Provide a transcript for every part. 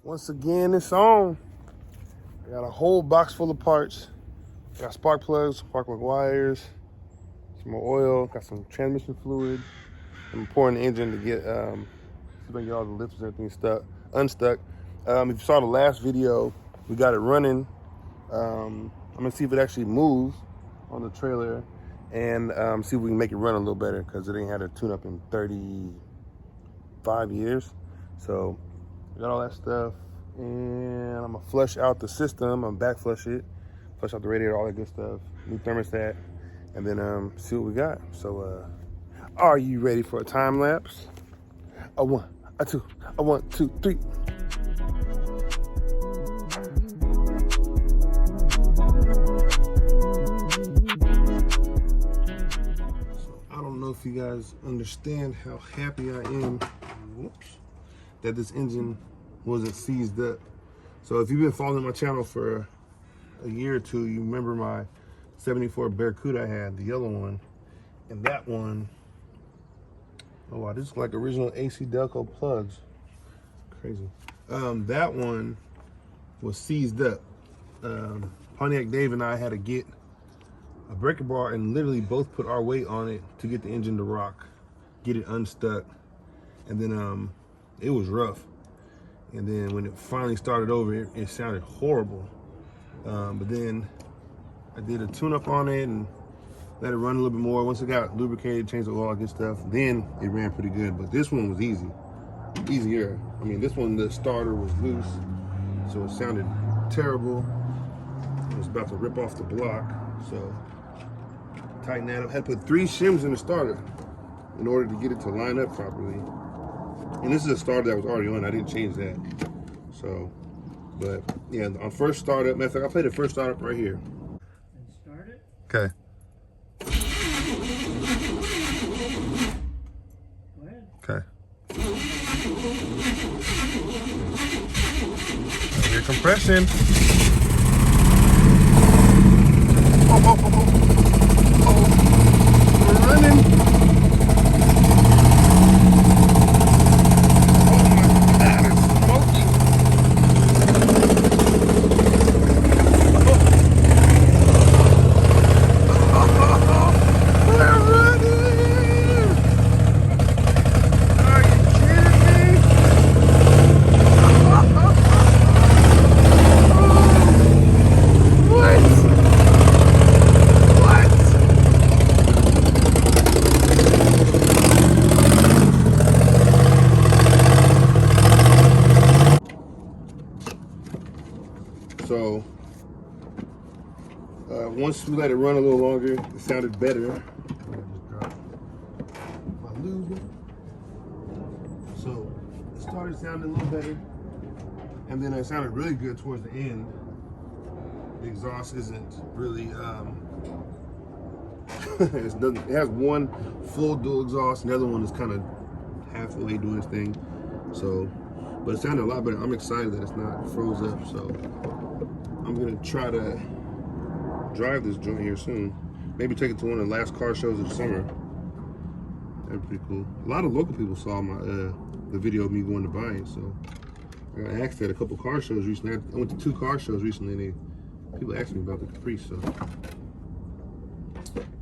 Once again, it's on. I got a whole box full of parts. I got spark plugs, spark plug wires, some more oil, got some transmission fluid. I'm pouring the engine to get, see if I can get all the lifts and everything unstuck. If you saw the last video, we got it running. I'm gonna see if it actually moves on the trailer and see if we can make it run a little better because it ain't had a tune up in 35 years. So we got all that stuff, and I'm gonna flush out the system. I'm back flush it, flush out the radiator, all that good stuff, new thermostat, and then see what we got. So are you ready for a time lapse? A one, a two, a 1, 2, 3. I don't know if you guys understand how happy I am, that this engine wasn't seized up. So if you've been following my channel for a year or two, you remember my 74 Barracuda I had, the yellow one, and that one, oh wow, this is like original AC Delco plugs. Crazy. That one was seized up. Pontiac Dave and I had to get a breaker bar and literally both put our weight on it to get the engine to rock, get it unstuck. And then it was rough. And then when it finally started over, it sounded horrible. But then I did a tune-up on it and let it run a little bit more. Once it got lubricated, changed the oil, all good stuff, then it ran pretty good. But this one was easier. I mean, this one, the starter was loose, so it sounded terrible. It was about to rip off the block, so tighten that up. I had to put 3 shims in the starter in order to get it to line up properly. And this is a starter that was already on. I didn't change that. So, but yeah, on first startup, matter of fact, I'll play the first startup right here. And start it? Okay. Go ahead. Okay. I hear compression. Oh, we're running. So once we let it run a little longer, it sounded better. So it started sounding a little better, and then it sounded really good towards the end. The exhaust isn't really it has one full dual exhaust, and the other one is kind of halfway doing its thing. So, but it sounded a lot better. I'm excited that it's not froze up. So I'm gonna try to drive this joint here soon. Maybe take it to one of the last car shows of the summer. That'd be pretty cool. A lot of local people saw my the video of me going to buy it. So I asked at a couple car shows recently. I went to 2 car shows recently, and people asked me about the Caprice. So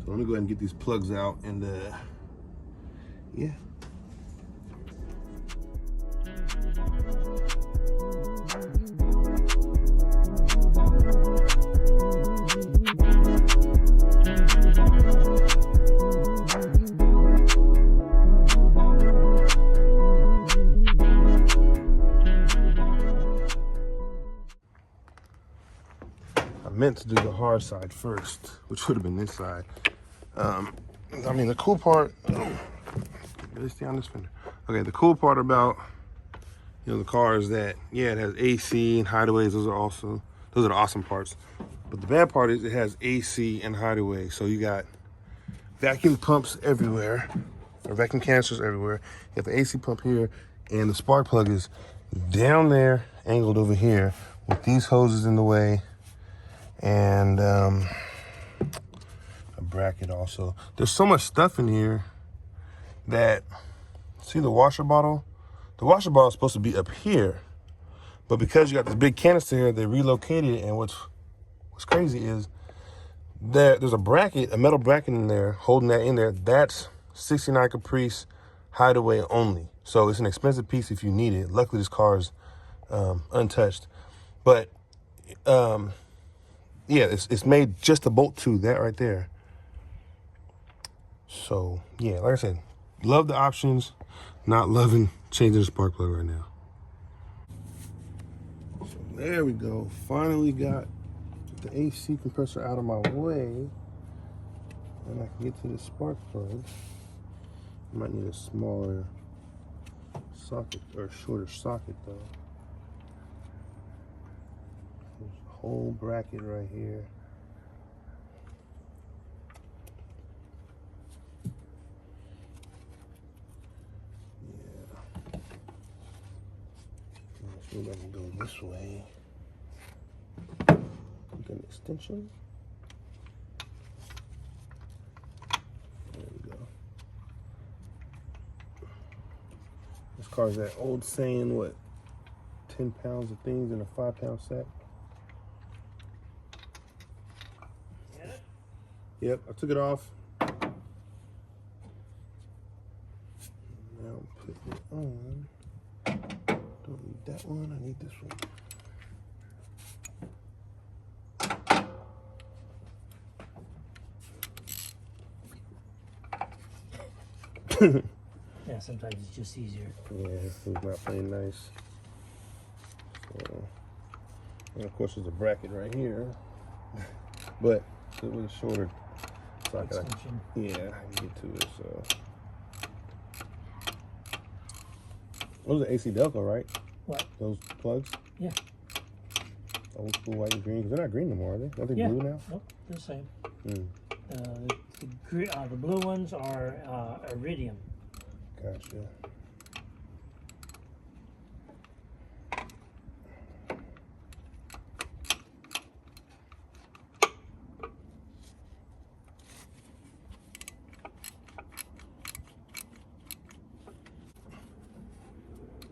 let me go ahead and get these plugs out, and yeah. I meant to do the hard side first, which would have been this side. I mean, the cool part, really stay on this fender. Okay, the cool part about, the car is that, yeah, it has AC and hideaways. Those are the awesome parts. But the bad part is it has AC and hideaway. So you got vacuum pumps everywhere, or vacuum canisters everywhere. You have the AC pump here, and the spark plug is down there, angled over here, with these hoses in the way, and a bracket also. There's so much stuff in here that, see the washer bottle? The washer bottle is supposed to be up here, But because you got this big canister here, they relocated it. And what's crazy is there's a bracket, a metal bracket in there, holding that in there. That's 69 Caprice hideaway only. So it's an expensive piece if you need it. Luckily, this car is untouched. But yeah, it's made just to bolt to that right there. So yeah, like I said, love the options, not loving changing the spark plug right now. So there we go. Finally got the AC compressor out of my way, and I can get to the spark plug. Might need a smaller socket or shorter socket though. There's a whole bracket right here. Maybe I can go this way. Get an extension. There we go. This car's that old saying, what? 10 pounds of things in a 5-pound sack. Get it? Yep, I took it off. Now I'm putting it on. Don't need that one, I need this one. Yeah, sometimes it's just easier. Yeah, it's not playing nice. So, and of course, there's a bracket right here, but it's a little shorter. So Extension. I can get to it. So, those are AC Delco, right? What? Those plugs? Yeah. Old school white and green. Because they're not green no more, are they? Are they blue now? Nope, they're the same. Mm. The blue ones are iridium. Gotcha.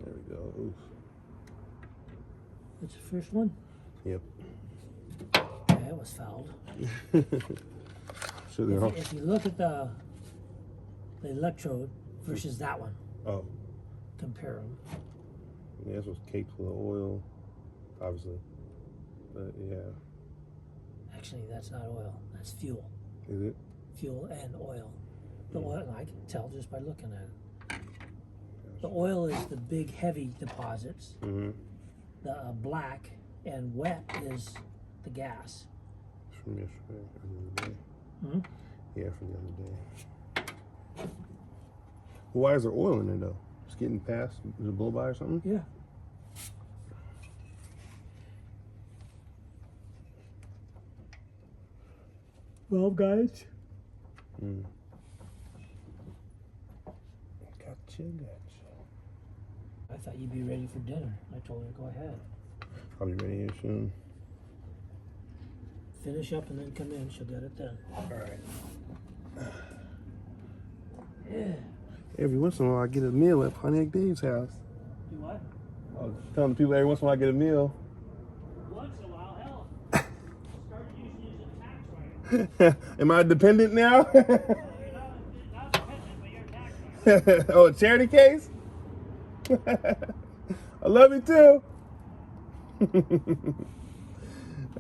There we go. Oof. That's the first one? Yep. Yeah, it was fouled. So they're all... If you look at the electrode versus that one, Oh. compare them. Yeah, this was caked full of oil, obviously. But yeah. Actually, that's not oil. That's fuel. Is it? Fuel and oil. The oil, I can tell just by looking at it. The oil is the big, heavy deposits. Mm-hmm. The black and wet is the gas. From yesterday, or the other day. Hmm? Yeah, from the other day. Why is there oil in there though? Just getting past? Is it blow by or something? Yeah. Well, guys. Mm. Gotcha. I thought you'd be ready for dinner. I told her to go ahead. I'll be ready here soon. Finish up and then come in. She'll get it done. All right. Yeah. Every once in a while, I get a meal at Pontiac Dave's house. Do what? I was telling the people every once in a while I get a meal. Once in a while, hell. Started using it as a tax write. Am I dependent now? You're not dependent, but you're a tax write. Oh, a charity case? I love you too.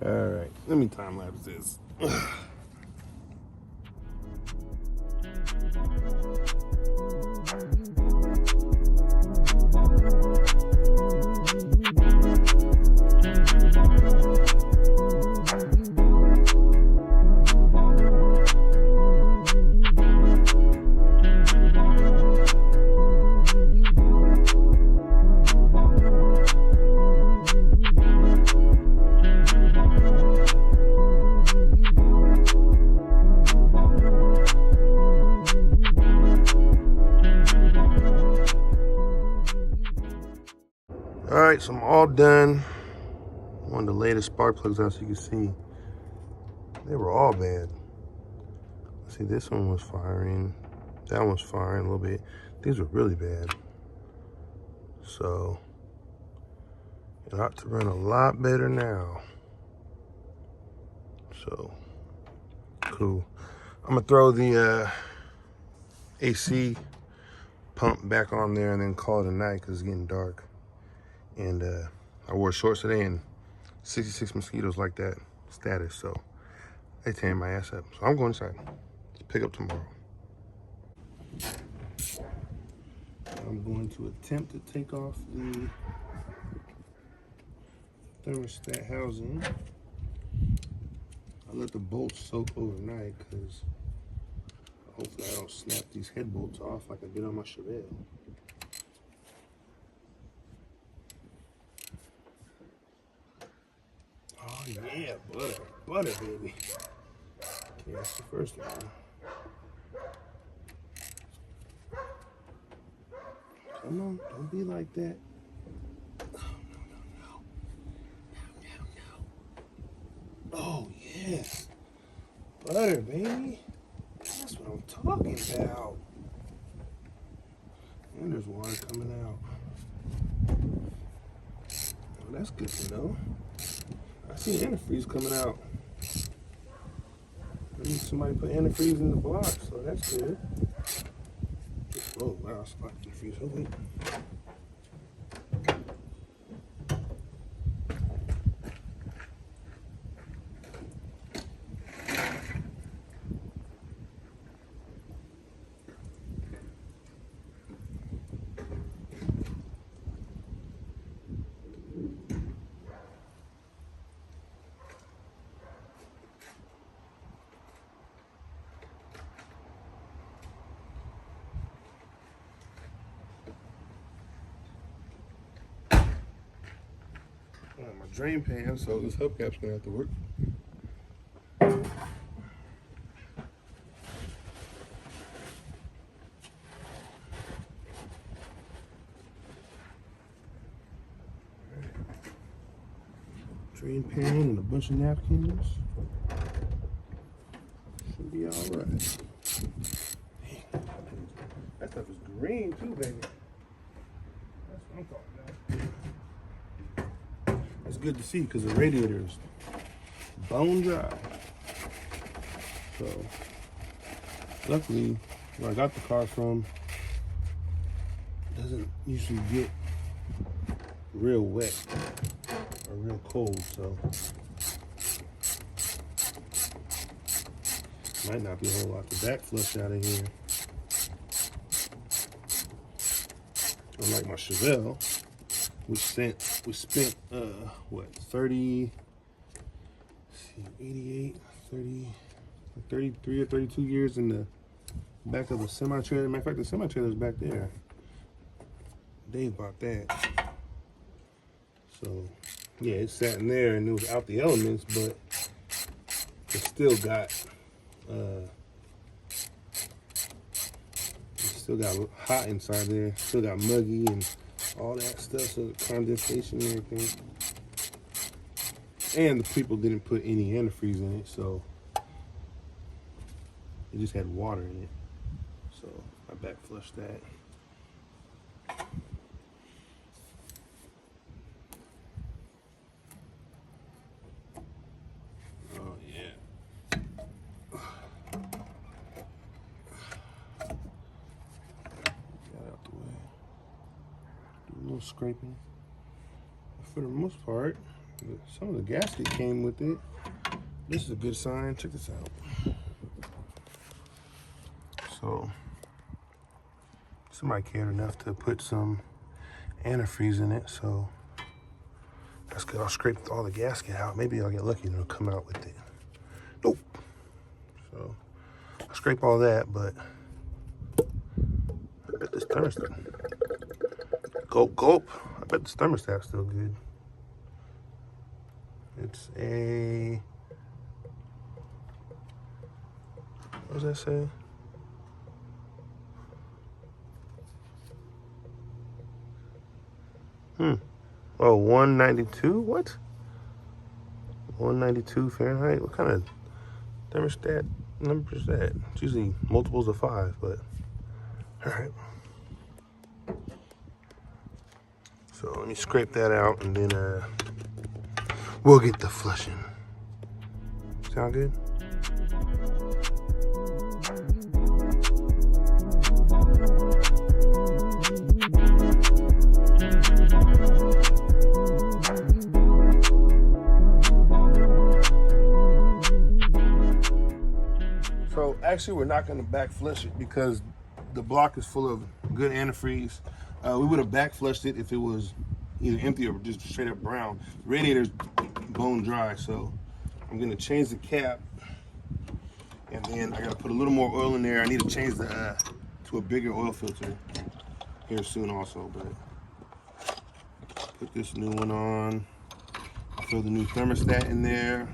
All right, let me time lapse this. All right, so I'm all done. One of the latest spark plugs out, so you can see they were all bad. See, this one was firing, that one's firing a little bit. These were really bad. So It ought to run a lot better now. So, cool. I'm gonna throw the AC pump back on there and then call it a night because it's getting dark. And I wore shorts today and 66 mosquitoes like that status, so they tearing my ass up. So I'm going inside. Let's pick up tomorrow. I'm going to attempt to take off the thermostat housing. I let the bolts soak overnight because hopefully I don't snap these head bolts off like I did on my Chevelle. Oh yeah, butter, butter, baby. Okay, that's the first one. Come on, don't be like that. Oh, no. Oh, yes. Butter, baby. That's what I'm talking about. And there's water coming out. Oh, that's good to know. I see antifreeze coming out. I need somebody to put antifreeze in the block, so that's good. Oh, wow, it's like antifreeze. Oh, wait. My drain pan, so this hubcap's gonna have to work. Drain pan and a bunch of napkins. Should be alright. That stuff is green too, baby. That's what I'm talking about. That's good to see because the radiator is bone dry. So, luckily, where I got the car from doesn't usually get real wet or real cold, so might not be a whole lot to back flush out of here. Unlike my Chevelle, we spent what, 30, 88, 30, 33 or 32 years in the back of a semi-trailer. Matter of fact, the semi-trailer's back there. Dave bought that. So, yeah, it sat in there and it was out the elements, but it still got hot inside there. Still got muggy and all that stuff, so the condensation and everything. And the people didn't put any antifreeze in it, so it just had water in it. So I back flushed that. Oh yeah. Get out the way. Do a little scraping. For the most part, some of the gasket came with it. This is a good sign. Check this out. So, somebody cared enough to put some antifreeze in it, so that's good. I'll scrape all the gasket out. Maybe I'll get lucky and it'll come out with it. Nope. So, I'll scrape all that, but I bet this thermostat. Gulp, gulp. I bet this thermostat's still good. It's a, what does that say? Oh, 192? What? 192 Fahrenheit? What kind of thermostat number is that? It's usually multiples of 5, but all right. So let me scrape that out and then we'll get the flushing. Sound good? So actually we're not going to back flush it because the block is full of good antifreeze. We would have back flushed it if it was either empty or just straight up brown. The radiator's bone dry, so I'm going to change the cap, and then I got to put a little more oil in there. I need to change the to a bigger oil filter here soon also, but put this new one on. Throw the new thermostat in there,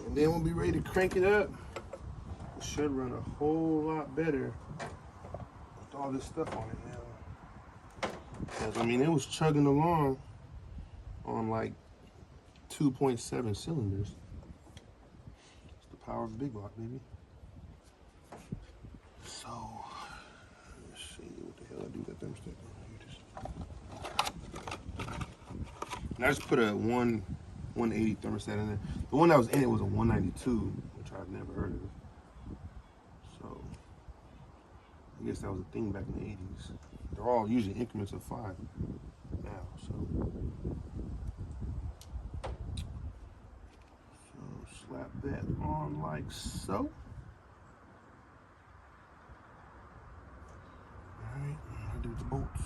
and then we'll be ready to crank it up. It should run a whole lot better with all this stuff on it now. Because, I mean, it was chugging along on like 2.7 cylinders. It's the power of the big block, baby. So, let's see what the hell I do with that thermostat. And I just put a 180 thermostat in there. The one that was in it was a 192, which I've never heard of. So, I guess that was a thing back in the 80s. They're all usually increments of 5 now, so slap that on like so. Alright, I do the bolts.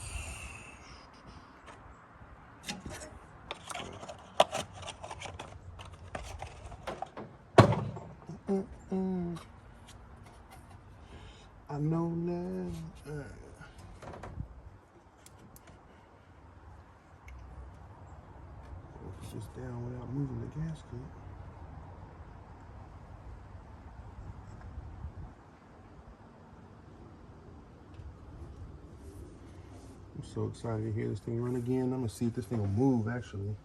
I know now. Put this down without moving the gasket. I'm so excited to hear this thing run again. I'm gonna see if this thing will move actually.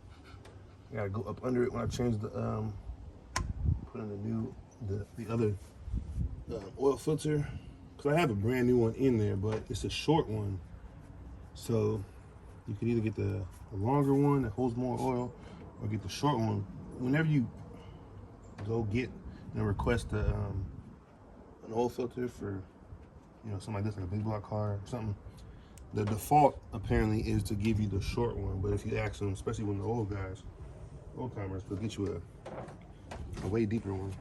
I gotta go up under it when I change the put in the new the other oil filter. Cause I have a brand new one in there, but it's a short one. So you could either get the longer one that holds more oil or get the short one. Whenever you go get and request an oil filter for, you know, something like this, like a big block car or something, the default apparently is to give you the short one. But if you ask them, especially when the old timers, they'll get you a way deeper one.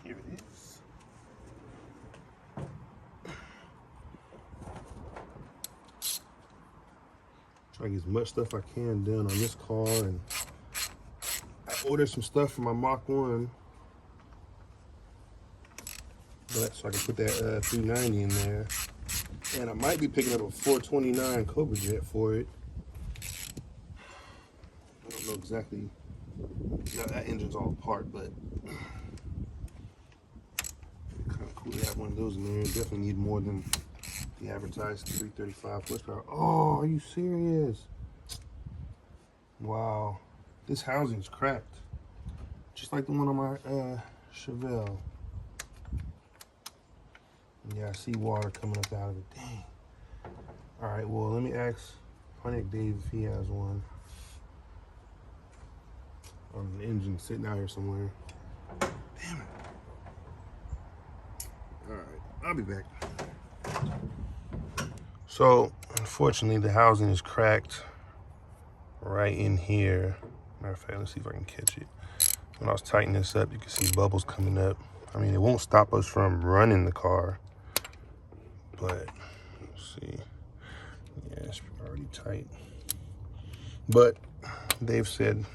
Here it is. Try to get as much stuff I can done on this car, and I ordered some stuff for my Mach 1, but so I can put that 390 in there, and I might be picking up a 429 Cobra Jet for it. I don't know exactly. Now that engine's all apart, but kind of cool to have one of those in there. Definitely need more than the advertised 335 horsepower. Oh, are you serious? Wow, this housing's cracked, just like the one on my Chevelle. Yeah, I see water coming up out of it. Dang. All right, well, let me ask Pontiac Dave if he has one. On the engine sitting out here somewhere. Damn it. All right, I'll be back. So, unfortunately, the housing is cracked right in here. Matter of fact, let's see if I can catch it. When I was tightening this up, you can see bubbles coming up. I mean, it won't stop us from running the car, but let's see. Yeah, it's already tight. But Dave said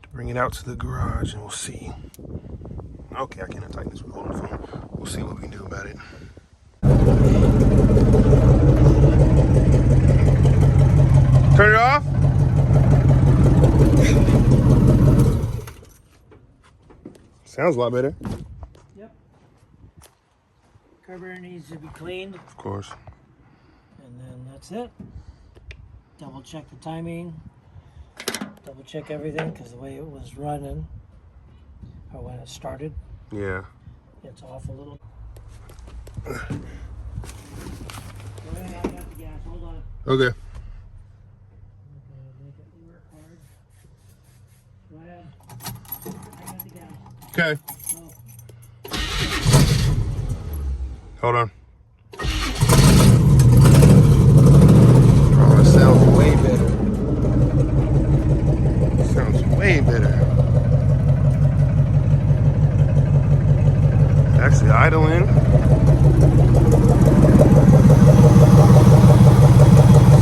to bring it out to the garage and we'll see. Okay, I cannot tighten this with holding the phone. We'll see what we can do about it. Turn it off. Sounds a lot better. Yep. Carburetor needs to be cleaned. Of course. And then that's it. Double check the timing. Double check everything, because the way it was running, or when it started, Yeah. It's off a little. Go ahead, I got the gas. Hold on. Okay. Okay, make it work hard. Go ahead. I got the gas. Okay. Go. Hold on. Oh, it sounds way better. It sounds way better. Actually idling.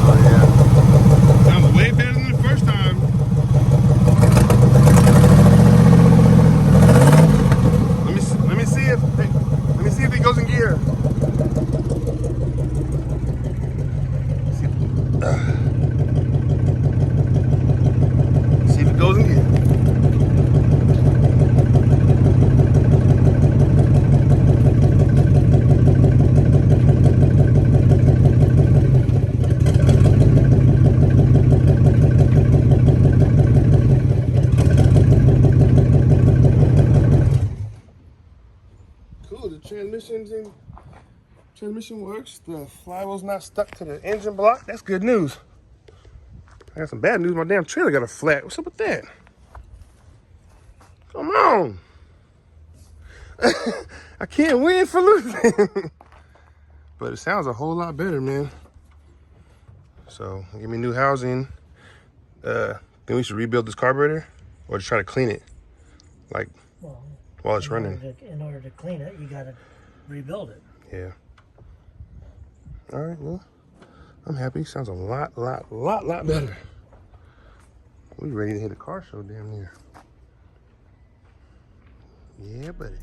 Oh yeah. Sounds way better than the first time. Let me see if it goes in gear. See if it goes in gear. Cool, the transmission works. The flywheel's not stuck to the engine block. That's good news. I got some bad news. My damn trailer got a flat. What's up with that? Come on. I can't win for losing. But it sounds a whole lot better, man. So, give me new housing. Then we should rebuild this carburetor or just try to clean it, like, Well, while it's running. in order to clean it, you got to rebuild it. Yeah. All right, well, I'm happy. Sounds a lot better. We ready to hit a car show damn near. Yeah, buddy.